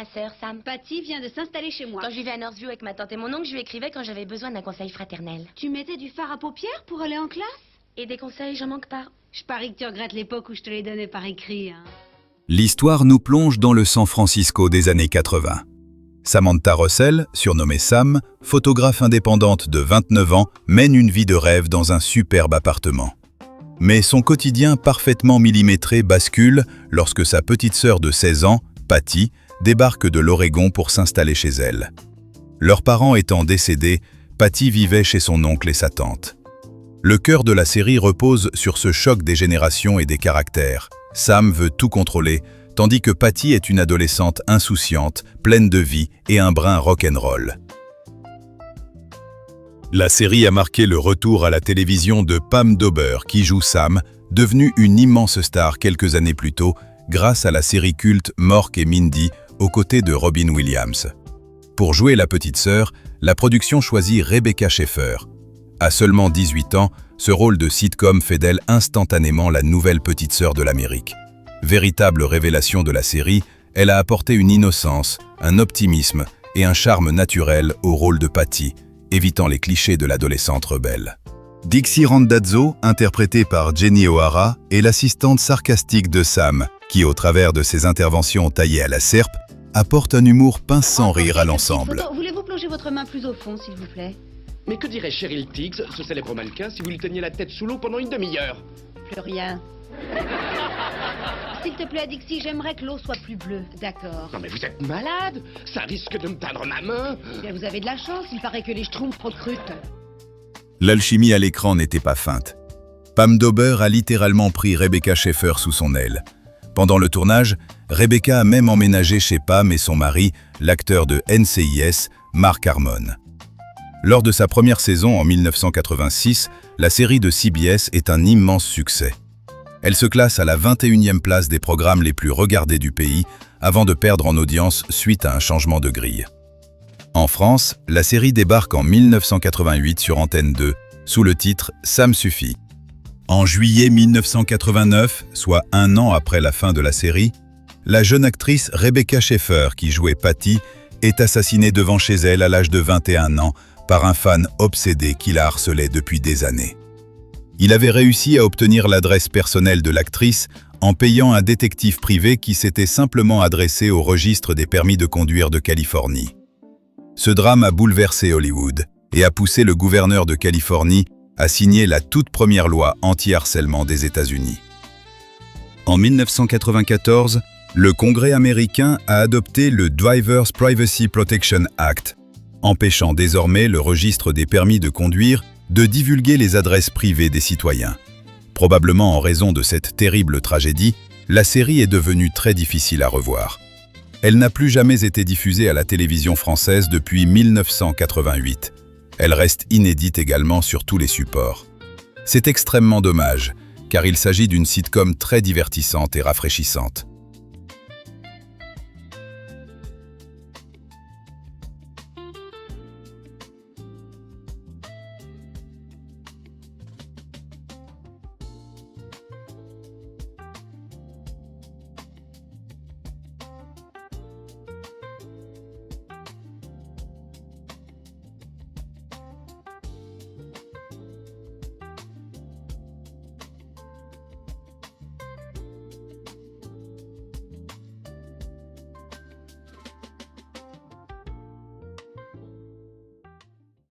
ma sœur, Sam? Patty vient de s'installer chez moi. Quand je vivais à Northview avec ma tante et mon oncle, je lui écrivais quand j'avais besoin d'un conseil fraternel. Tu mettais du fard à paupières pour aller en classe? Et des conseils, j'en manque pas. Je parie que tu regrettes l'époque où je te les donnais par écrit, hein. L'histoire nous plonge dans le San Francisco des années 80. Samantha Russell, surnommée Sam, photographe indépendante de 29 ans, mène une vie de rêve dans un superbe appartement. Mais son quotidien parfaitement millimétré bascule lorsque sa petite sœur de 16 ans, Patty, débarque de l'Oregon pour s'installer chez elle. Leurs parents étant décédés, Patty vivait chez son oncle et sa tante. Le cœur de la série repose sur ce choc des générations et des caractères. Sam veut tout contrôler, tandis que Patty est une adolescente insouciante, pleine de vie et un brin rock'n'roll. La série a marqué le retour à la télévision de Pam Dawber, qui joue Sam, devenue une immense star quelques années plus tôt, grâce à la série culte Mork et Mindy, aux côtés de Robin Williams. Pour jouer la petite sœur, la production choisit Rebecca Schaeffer. À seulement 18 ans, ce rôle de sitcom fait d'elle instantanément la nouvelle petite sœur de l'Amérique. Véritable révélation de la série, elle a apporté une innocence, un optimisme et un charme naturel au rôle de Patty, évitant les clichés de l'adolescente rebelle. Dixie Randazzo, interprétée par Jenny O'Hara, est l'assistante sarcastique de Sam, qui, au travers de ses interventions taillées à la serpe, apporte un humour pince sans rire à l'ensemble. Voulez-vous plonger votre main plus au fond, s'il vous plaît? Mais que dirait Cheryl Tiggs, ce célèbre mannequin, si vous lui teniez la tête sous l'eau pendant une demi-heure? Plus rien. S'il te plaît, Dixie, j'aimerais que l'eau soit plus bleue. D'accord. Non mais vous êtes malade. Ça risque de me teindre ma main. Bien, vous avez de la chance, il paraît que les schtroumpfs recrutent. L'alchimie à l'écran n'était pas feinte. Pam Dawber a littéralement pris Rebecca Schaeffer sous son aile. Pendant le tournage, Rebecca a même emménagé chez Pam et son mari, l'acteur de NCIS, Mark Harmon. Lors de sa première saison en 1986, la série de CBS est un immense succès. Elle se classe à la 21e place des programmes les plus regardés du pays, avant de perdre en audience suite à un changement de grille. En France, la série débarque en 1988 sur Antenne 2, sous le titre « Sam suffit ». En juillet 1989, soit un an après la fin de la série, la jeune actrice Rebecca Schaeffer, qui jouait Patty, est assassinée devant chez elle à l'âge de 21 ans par un fan obsédé qui la harcelait depuis des années. Il avait réussi à obtenir l'adresse personnelle de l'actrice en payant un détective privé qui s'était simplement adressé au registre des permis de conduire de Californie. Ce drame a bouleversé Hollywood et a poussé le gouverneur de Californie à signer la toute première loi anti-harcèlement des États-Unis. En 1994, le Congrès américain a adopté le Driver's Privacy Protection Act, empêchant désormais le registre des permis de conduire de divulguer les adresses privées des citoyens. Probablement en raison de cette terrible tragédie, la série est devenue très difficile à revoir. Elle n'a plus jamais été diffusée à la télévision française depuis 1988. Elle reste inédite également sur tous les supports. C'est extrêmement dommage, car il s'agit d'une sitcom très divertissante et rafraîchissante.